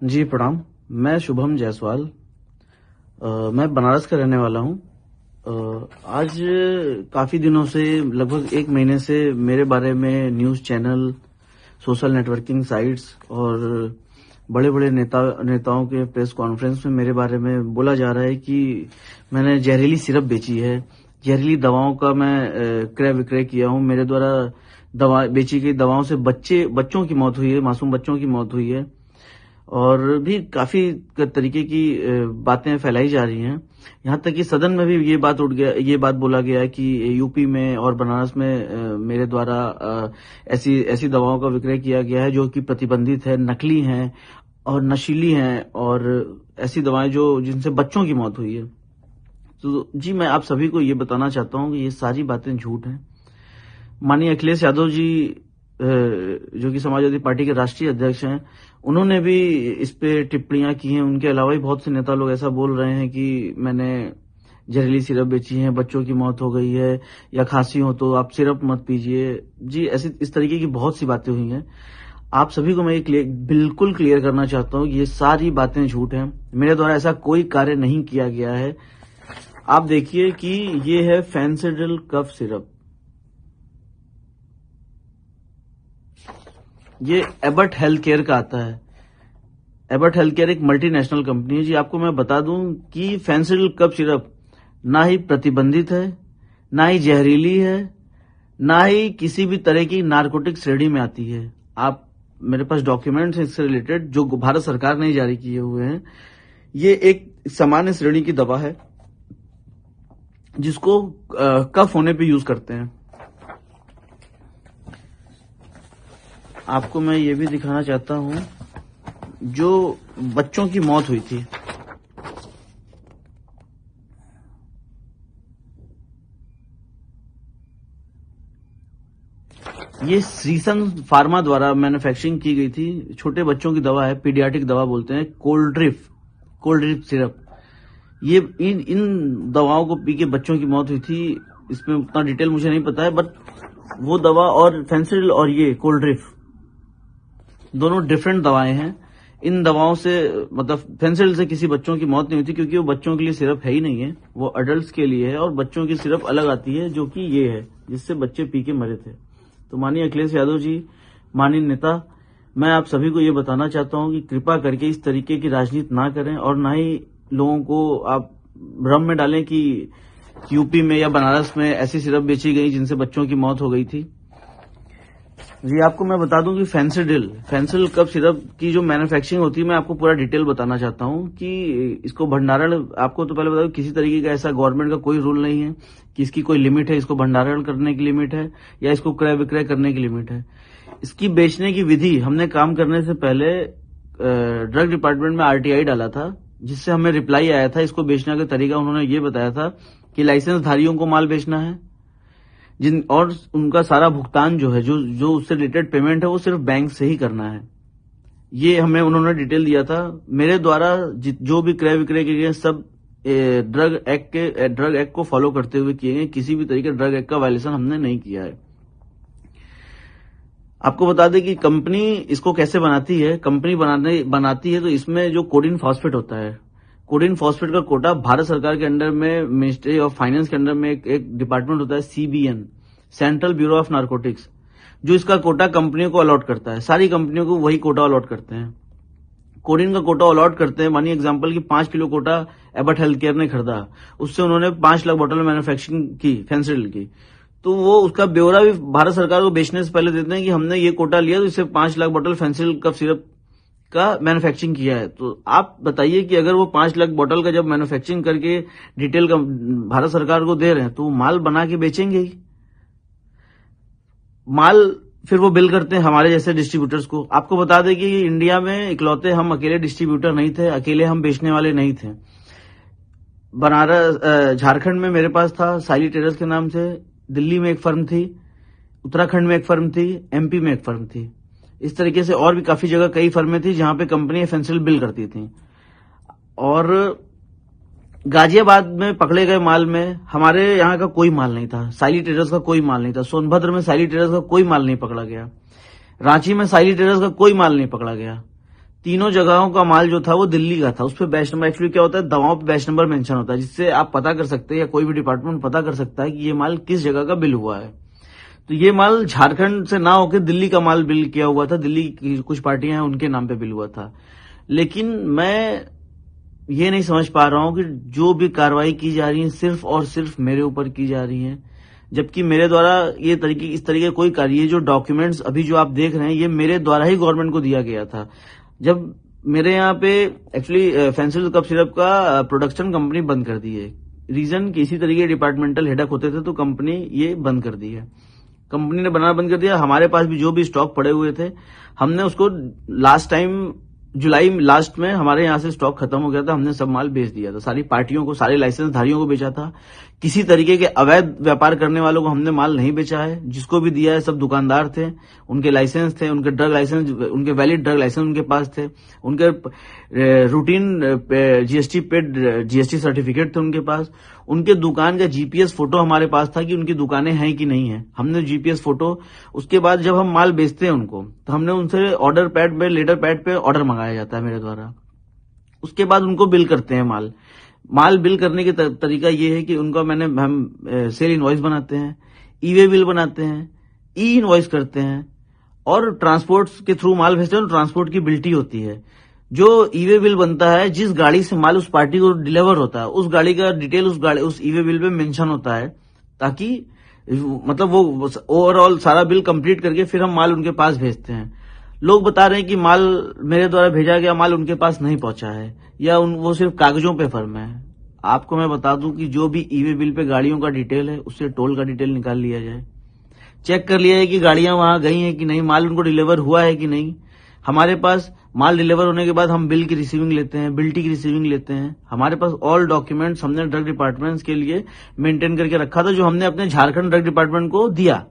जी प्रणाम। मैं शुभम जायसवाल। मैं बनारस का रहने वाला हूँ। आज काफी दिनों से, लगभग एक महीने से मेरे बारे में news channel, social networking sites और बड़े बड़े नेताओं के प्रेस कॉन्फ्रेंस में मेरे बारे में बोला जा रहा है कि मैंने जहरीली सिरप बेची है, जहरीली दवाओं का मैं क्रय विक्रय किया हूँ। मेरे द्वारा दवा बेची गई दवाओं से बच्चों की मौत हुई है, मासूम बच्चों की मौत हुई है और भी काफी तरीके की बातें फैलाई जा रही हैं। यहाँ तक कि सदन में भी ये बात बोला गया है कि यूपी में और बनारस में मेरे द्वारा ऐसी दवाओं का विक्रय किया गया है जो कि प्रतिबंधित है, नकली हैं और नशीली हैं और ऐसी दवाएं जो जिनसे बच्चों की मौत हुई है। तो जी, मैं आप सभी को ये बताना चाहता हूँ कि ये सारी बातें झूठ हैं। माननीय अखिलेश यादव जी, जो कि समाजवादी पार्टी के राष्ट्रीय अध्यक्ष हैं, उन्होंने भी इस पे टिप्पणियां की हैं। उनके अलावा भी बहुत से नेता लोग ऐसा बोल रहे हैं कि मैंने जहरीली सिरप बेची है, बच्चों की मौत हो गई है, या खांसी हो तो आप सिरप मत पीजिए। जी, इस तरीके की बहुत सी बातें हुई हैं। आप सभी को मैं बिल्कुल क्लियर करना चाहता हूँ कि ये सारी बातें झूठ हैं। मेरे द्वारा ऐसा कोई कार्य नहीं किया गया है। आप देखिए कि ये है फेंसिडिल कफ सिरप, ये एबट हेल्थ केयर का आता है। एबट हेल्थ केयर एक मल्टीनेशनल कंपनी है। जी, आपको मैं बता दूं कि फेंसिडिल कफ सिरप ना ही प्रतिबंधित है, ना ही जहरीली है, ना ही किसी भी तरह की नारकोटिक श्रेणी में आती है। आप, मेरे पास डॉक्यूमेंट्स हैं इससे रिलेटेड जो भारत सरकार ने जारी किए हुए हैं। ये एक सामान्य श्रेणी की दवा है जिसको कफ होने पे यूज करते हैं। आपको मैं ये भी दिखाना चाहता हूं, जो बच्चों की मौत हुई थी, ये श्रीसन फार्मा द्वारा मैन्युफैक्चरिंग की गई थी। छोटे बच्चों की दवा है, पीडियाट्रिक दवा बोलते हैं, कोल्ड ड्रिप सिरप। ये इन दवाओं को पी के बच्चों की मौत हुई थी। इसमें उतना डिटेल मुझे नहीं पता है, बट वो दवा और फेंसिडिल और ये कोल्ड ड्रिप दोनों डिफरेंट दवाएं हैं। इन दवाओं से, मतलब फेंसिडिल से किसी बच्चों की मौत नहीं हुई थी क्योंकि वो बच्चों के लिए सिरप है ही नहीं है, वो अडल्ट्स के लिए है। और बच्चों की सिरप अलग आती है जो कि ये है, जिससे बच्चे पी के मरे थे। तो माननीय अखिलेश यादव जी, माननीय नेता, मैं आप सभी को ये बताना चाहता हूं कि कृपा करके इस तरीके की राजनीति ना करें और ना ही लोगों को आप भ्रम में डालें कि यूपी में या बनारस में ऐसी सिरप बेची गई जिनसे बच्चों की मौत हो गई थी। जी, आपको मैं बता दूं कि फेंसिडिल कफ सिरप की जो मैन्युफैक्चरिंग होती है, मैं आपको पूरा डिटेल बताना चाहता हूं कि इसको भंडारण, आपको तो पहले बता दूं, किसी तरीके का ऐसा गवर्नमेंट का कोई रूल नहीं है कि इसकी कोई लिमिट है, इसको भंडारण करने की लिमिट है या इसको क्रय विक्रय करने की लिमिट है। इसकी बेचने की विधि, हमने काम करने से पहले ड्रग डिपार्टमेंट में आरटीआई डाला था, जिससे हमें रिप्लाई आया था। इसको बेचने का तरीका उन्होंने ये बताया था कि लाइसेंस धारियों को माल बेचना है, और उनका सारा भुगतान जो है, जो उससे रिलेटेड पेमेंट है, वो सिर्फ बैंक से ही करना है। ये हमें उन्होंने डिटेल दिया था। मेरे द्वारा जो भी क्रय विक्रय किए गए सब ड्रग एक्ट को फॉलो करते हुए किए गए। किसी भी तरीके ड्रग एक्ट का वायलेशन हमने नहीं किया है। आपको बता दें कि कंपनी इसको कैसे बनाती है। कंपनी बनाती है तो इसमें जो कोडिन फॉस्फेट होता है, कोडिन फॉस्फेट का कोटा भारत सरकार के अंडर में, मिनिस्ट्री ऑफ फाइनेंस के अंडर में एक डिपार्टमेंट होता है, CBN, central bureau of narcotics, जो इसका कोटा कंपनियों को अलॉट करता है। सारी कंपनियों को वही कोटा अलॉट करते हैं, कोडिन का कोटा अलॉट करते हैं। मानिए एग्जांपल कि 5 kilo quota Abbott health care ने खरीदा, उससे उन्होंने 5 लाख बोतल मैन्युफैक्चरिंग की फेंसिडिल की, तो वो उसका ब्यौरा भी भारत सरकार को बेचने से पहले देते हैं कि हमने ये कोटा लिया तो इससे 5 लाख बोतल फेंसिडिल कफ सिरप का मैन्युफैक्चरिंग किया है। तो आप बताइए कि अगर वो 5 लाख बोतल का जब मैन्युफैक्चरिंग करके डिटेल का भारत सरकार को दे रहे हैं, तो माल बना के बेचेंगे ही। माल फिर वो बिल करते हैं हमारे जैसे डिस्ट्रीब्यूटर्स को। आपको बता दें कि इंडिया में इकलौते हम अकेले डिस्ट्रीब्यूटर नहीं थे, अकेले हम बेचने वाले नहीं थे। बनारस, झारखंड में मेरे पास था साइली टेरर्स के नाम से, दिल्ली में एक फर्म थी, उत्तराखंड में एक फर्म थी, एमपी में एक फर्म थी। इस तरीके से और भी काफी जगह कई फर्में थी जहां पे कंपनी फेंसिडिल बिल करती थी। और गाजियाबाद में पकड़े गए माल में हमारे यहाँ का कोई माल नहीं था, साइली ट्रेडर्स का कोई माल नहीं था। सोनभद्र में साइली ट्रेडर्स का कोई माल नहीं पकड़ा गया, रांची में साइली ट्रेडर्स का कोई माल नहीं पकड़ा गया। तीनों जगहों का माल जो था वो दिल्ली का था। उस पर बैच नंबर, एक्चुअली क्या होता है, दवाओं पे बैच नंबर मेंशन होता है, जिससे आप पता कर सकते हैं या कोई भी डिपार्टमेंट पता कर सकता है कि ये माल किस जगह का बिल हुआ है। तो ये माल झारखंड से ना होकर दिल्ली का माल बिल किया हुआ था, दिल्ली की कुछ पार्टियां हैं उनके नाम पे बिल हुआ था। लेकिन मैं ये नहीं समझ पा रहा हूं कि जो भी कार्रवाई की जा रही है सिर्फ और सिर्फ मेरे ऊपर की जा रही है, जबकि मेरे द्वारा इस तरीके कोई कार्य, ये जो डॉक्यूमेंट्स अभी जो आप देख रहे हैं ये मेरे द्वारा ही गवर्नमेंट को दिया गया था। जब मेरे यहाँ पे एक्चुअली फेंसिल कफ सिरप का प्रोडक्शन कंपनी बंद कर दी है, रीजन कि इसी तरीके डिपार्टमेंटल हेडक होते थे तो कंपनी ये बंद कर दी है, कंपनी ने बनाना बंद कर दिया। हमारे पास भी जो भी स्टॉक पड़े हुए थे हमने उसको लास्ट टाइम जुलाई लास्ट में हमारे यहाँ से स्टॉक खत्म हो गया था, हमने सब माल बेच दिया था, सारी पार्टियों को, सारे लाइसेंस धारियों को बेचा था। किसी तरीके के अवैध व्यापार करने वालों को हमने माल नहीं बेचा है, जिसको भी दिया है सब दुकानदार थे, उनके लाइसेंस थे, उनके ड्रग लाइसेंस, उनके वैलिड ड्रग लाइसेंस उनके पास थे, उनके routine GST paid GST certificate थे उनके पास, उनके दुकान का जीपीएस फोटो हमारे पास था कि उनकी दुकानें हैं कि नहीं है, हमने जीपीएस फोटो। उसके बाद जब हम माल बेचते हैं उनको तो हमने उनसे ऑर्डर पैड पे, लेटर पैड पे ऑर्डर मंगाया जाता है मेरे द्वारा, उसके बाद उनको बिल करते हैं। माल बिल करने के तरीका ये है कि उनका हम सेल इनवॉइस बनाते हैं, ई वे बिल बनाते हैं, ई इनवॉइस करते हैं और ट्रांसपोर्ट के थ्रू माल भेजते हैं, ट्रांसपोर्ट की बिल्टी होती है। जो ई वे बिल बनता है, जिस गाड़ी से माल उस पार्टी को डिलीवर होता है उस गाड़ी का डिटेल उस ई वे बिल पे मेंशन होता है, ताकि मतलब वो ओवरऑल सारा बिल कंप्लीट करके फिर हम माल उनके पास भेजते हैं। लोग बता रहे हैं कि माल मेरे द्वारा भेजा गया माल उनके पास नहीं पहुंचा है या वो सिर्फ कागजों पे फर्म है। आपको मैं बता दूं कि जो भी ई वे बिल पे गाड़ियों का डिटेल है उससे टोल का डिटेल निकाल लिया जाए, चेक कर लिया जाए कि गाड़ियां वहां गई हैं कि नहीं, माल उनको डिलीवर हुआ है कि नहीं। हमारे पास माल डिलीवर होने के बाद हम बिल की रिसीविंग लेते हैं, बिल्टी की रिसीविंग लेते हैं। हमारे पास ऑल डॉक्यूमेंट्स हमने ड्रग डिपार्टमेंट्स के लिए मेंटेन करके रखा था, जो हमने अपने झारखंड ड्रग डिपार्टमेंट को दिया।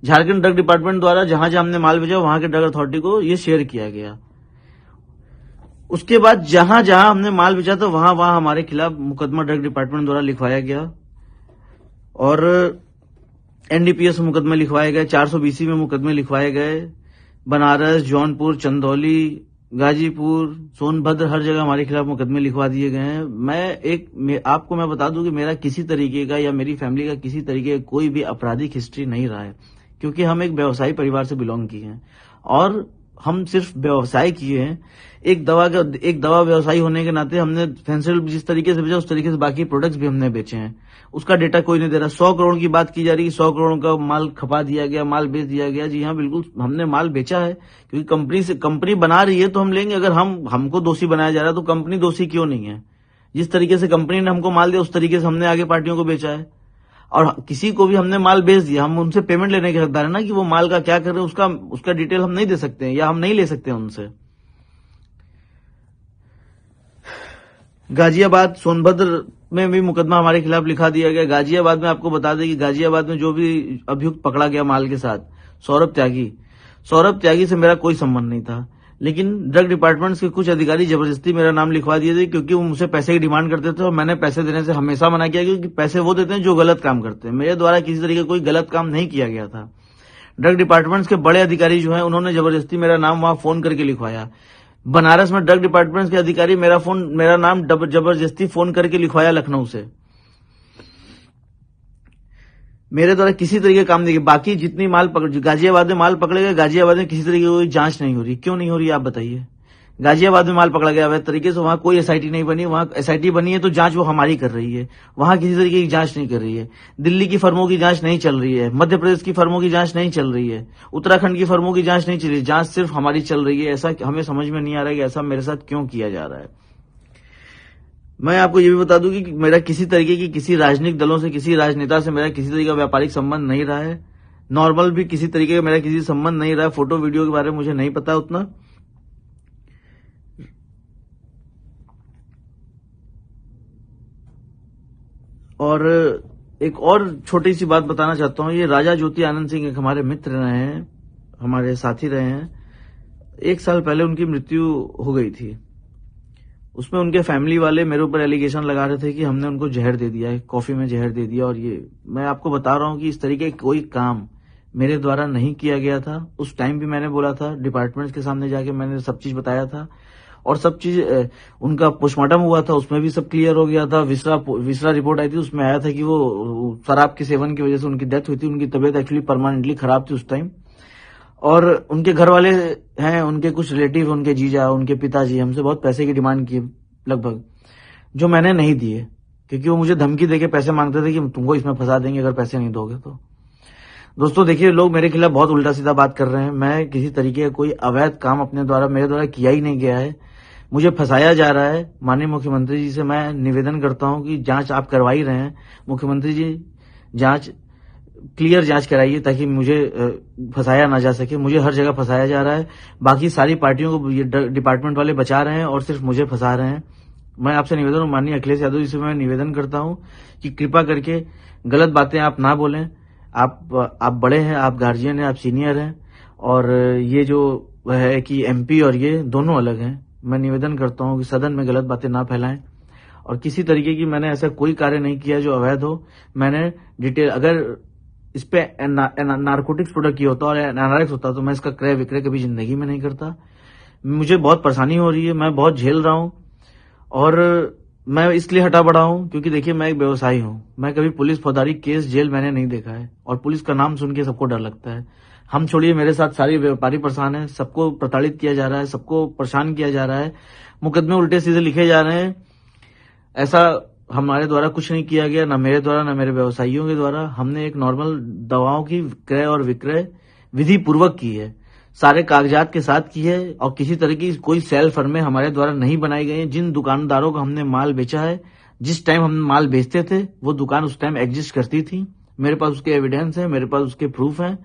झारखंड ड्रग डिपार्टमेंट द्वारा जहां जहां हमने माल भेजा वहां के ड्रग अथॉरिटी को ये शेयर किया गया। उसके बाद जहां जहां हमने माल बेचा था वहां वहां हमारे खिलाफ मुकदमा ड्रग डिपार्टमेंट द्वारा लिखवाया गया और एनडीपीएस मुकदमे लिखवाए गए, 420 में मुकदमे लिखवाए गए। बनारस, जौनपुर, चंदौली, गाजीपुर, सोनभद्र, हर जगह हमारे खिलाफ मुकदमे लिखवा दिए गए हैं। आपको मैं बता दूं कि मेरा किसी तरीके का या मेरी फैमिली का किसी तरीके का कोई भी आपराधिक हिस्ट्री नहीं रहा है, क्योंकि हम एक व्यवसायी परिवार से बिलोंग किए हैं और हम सिर्फ व्यवसाय किए हैं। एक दवा व्यवसायी होने के नाते हमने फेंसिल जिस तरीके से बेचा उस तरीके से बाकी प्रोडक्ट्स भी हमने बेचे हैं, उसका डेटा कोई नहीं दे रहा। 100 करोड़ की बात की जा रही है, 100 करोड़ का माल खपा दिया गया, माल बेच दिया गया। जी हाँ, बिल्कुल हमने माल बेचा है, क्योंकि कंपनी बना रही है तो हम लेंगे। अगर हमको दोषी बनाया जा रहा है तो कंपनी दोषी क्यों नहीं है? जिस तरीके से कंपनी ने हमको माल दिया उस तरीके से हमने आगे पार्टियों को बेचा है और किसी को भी हमने माल बेच दिया, हम उनसे पेमेंट लेने के हकदार है ना, कि वो माल का क्या कर रहे हैं उसका डिटेल हम नहीं दे सकते हैं या हम नहीं ले सकते हैं उनसे। गाजियाबाद, सोनभद्र में भी मुकदमा हमारे खिलाफ लिखा दिया गया। गाजियाबाद में आपको बता दें कि गाजियाबाद में जो भी अभियुक्त पकड़ा गया माल के साथ, सौरभ त्यागी से मेरा कोई संबंध नहीं था, लेकिन ड्रग डिपार्टमेंट के कुछ अधिकारी जबरदस्ती मेरा नाम लिखवा दिए थे, क्योंकि वो मुझसे पैसे की डिमांड करते थे और मैंने पैसे देने से हमेशा मना किया, क्योंकि पैसे वो देते हैं जो गलत काम करते हैं। मेरे द्वारा किसी तरीके कोई गलत काम नहीं किया गया था। ड्रग डिपार्टमेंट के बड़े अधिकारी जो है उन्होंने जबरदस्ती मेरा नाम वहां फोन करके लिखवाया। बनारस में ड्रग डिपार्टमेंट के अधिकारी मेरा नाम जबरदस्ती फोन करके लिखवाया लखनऊ से। मेरे द्वारा किसी तरीके का काम नहीं किया। बाकी जितनी गाजियाबाद में माल पकड़े गए, गाजियाबाद में किसी तरीके की कोई जांच नहीं हो रही। क्यों नहीं हो रही आप बताइए? गाजियाबाद में माल पकड़ा गया वह तरीके से, वहां कोई एसआईटी नहीं बनी। वहां एसआईटी बनी है तो जांच वो हमारी कर रही है, वहां किसी तरीके की जांच नहीं कर रही है। दिल्ली की फर्मों की जांच नहीं चल रही है, मध्य प्रदेश की फर्मों की जांच नहीं चल रही है, उत्तराखंड की फर्मों की जांच नहीं चल रही है, जांच सिर्फ हमारी चल रही है। ऐसा हमें समझ में नहीं आ रहा है कि ऐसा मेरे साथ क्यों किया जा रहा है। मैं आपको ये भी बता दूं कि मेरा किसी तरीके की किसी राजनीतिक दलों से, किसी राजनेता से मेरा किसी तरीके का व्यापारिक संबंध नहीं रहा है। नॉर्मल भी किसी तरीके का मेरा किसी संबंध नहीं रहा है। फोटो वीडियो के बारे में मुझे नहीं पता उतना। और एक और छोटी सी बात बताना चाहता हूं। ये राजा ज्योति आनंद सिंह एक हमारे मित्र रहे हैं, हमारे साथी रहे हैं। 1 साल पहले उनकी मृत्यु हो गई थी। उसमें उनके फैमिली वाले मेरे ऊपर एलिगेशन लगा रहे थे कि हमने उनको जहर दे दिया है, कॉफी में जहर दे दिया। और ये मैं आपको बता रहा हूं कि इस तरीके कोई काम मेरे द्वारा नहीं किया गया था। उस टाइम भी मैंने बोला था, डिपार्टमेंट्स के सामने जाके मैंने सब चीज बताया था और सब चीज उनका पोस्टमार्टम हुआ था, उसमें भी सब क्लियर हो गया था। विसरा रिपोर्ट आई थी, उसमें आया था कि वो शराब के सेवन की वजह से उनकी डेथ हुई थी। उनकी तबीयत एक्चुअली परमानेंटली खराब थी उस टाइम। और उनके घर वाले हैं, उनके कुछ रिलेटिव, उनके जीजा, उनके पिताजी हमसे बहुत पैसे की डिमांड की लगभग, जो मैंने नहीं दिए, क्योंकि वो मुझे धमकी देके पैसे मांगते थे कि तुमको इसमें फंसा देंगे अगर पैसे नहीं दोगे तो। दोस्तों देखिए, लोग मेरे खिलाफ बहुत उल्टा सीधा बात कर रहे हैं। मैं किसी तरीके का कोई अवैध काम अपने द्वारा, मेरे द्वारा किया ही नहीं गया है। मुझे फंसाया जा रहा है। माननीय मुख्यमंत्री जी से मैं निवेदन करता हूं कि जांच आप करवा ही रहे हैं, मुख्यमंत्री जी जांच, क्लियर जांच कराइए ताकि मुझे फंसाया ना जा सके। मुझे हर जगह फंसाया जा रहा है, बाकी सारी पार्टियों को ये डिपार्टमेंट वाले बचा रहे हैं और सिर्फ मुझे फंसा रहे हैं। मैं आपसे निवेदन, माननीय अखिलेश यादव जी से मैं निवेदन करता हूं कि कृपा करके गलत बातें आप ना बोलें। आप बड़े हैं, आप गार्जियन हैं, आप सीनियर हैं, और ये जो है कि एमपी और ये दोनों अलग हैं। मैं निवेदन करता हूं कि सदन में गलत बातें ना फैलाएं और किसी तरीके की मैंने ऐसा कोई कार्य नहीं किया जो अवैध हो। मैंने डिटेल, अगर इस पे नारकोटिक्स प्रोडक्ट होता और एनआरएक्स होता तो मैं इसका क्रय विक्रय कभी जिंदगी में नहीं करता। मुझे बहुत परेशानी हो रही है, मैं बहुत झेल रहा हूं और मैं इसलिए हटा बढ़ा हूं क्योंकि देखिए, मैं एक व्यवसायी हूं। मैं कभी पुलिस फौजदारी केस जेल मैंने नहीं देखा है और पुलिस का नाम सुन के सबको डर लगता है। हम छोड़िए, मेरे साथ सारे व्यापारी परेशान है, सबको प्रताड़ित किया जा रहा है, सबको परेशान किया जा रहा है, मुकदमे उल्टे सीधे लिखे जा रहे हैं। ऐसा हमारे द्वारा कुछ नहीं किया गया, ना मेरे द्वारा ना मेरे व्यवसायियों के द्वारा। हमने एक नॉर्मल दवाओं की क्रय और विक्रय विधि पूर्वक की है, सारे कागजात के साथ की है और किसी तरह की कोई सेल फर्में हमारे द्वारा नहीं बनाई गई हैं। जिन दुकानदारों को हमने माल बेचा है, जिस टाइम हम माल बेचते थे वो दुकान उस टाइम एग्जिस्ट करती थी। मेरे पास उसके एविडेंस है, मेरे पास उसके प्रूफ हैं।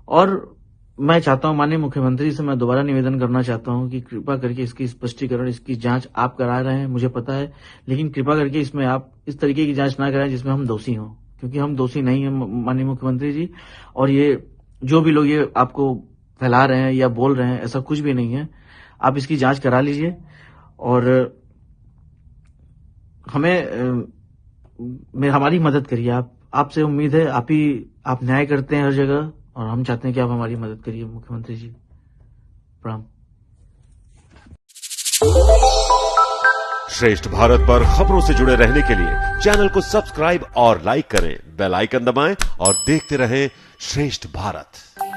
और मैं चाहता हूं, माननीय मुख्यमंत्री से मैं दोबारा निवेदन करना चाहता हूं कि कृपा करके इसकी स्पष्टीकरण, इसकी जांच आप करा रहे हैं, मुझे पता है, लेकिन कृपा करके इसमें आप इस तरीके की जांच ना कराएं जिसमें हम दोषी हों, क्योंकि हम दोषी नहीं हैं माननीय मुख्यमंत्री जी। और ये जो भी लोग ये आपको फैला रहे हैं या बोल रहे हैं, ऐसा कुछ भी नहीं है। आप इसकी जांच करा लीजिए और हमारी मदद करिए। आपसे उम्मीद है, आप न्याय करते हैं हर जगह और हम चाहते हैं कि आप हमारी मदद करिए मुख्यमंत्री जी। प्रणाम। श्रेष्ठ भारत पर खबरों से जुड़े रहने के लिए चैनल को सब्सक्राइब और लाइक करें, बेल आइकन दबाएं और देखते रहें श्रेष्ठ भारत।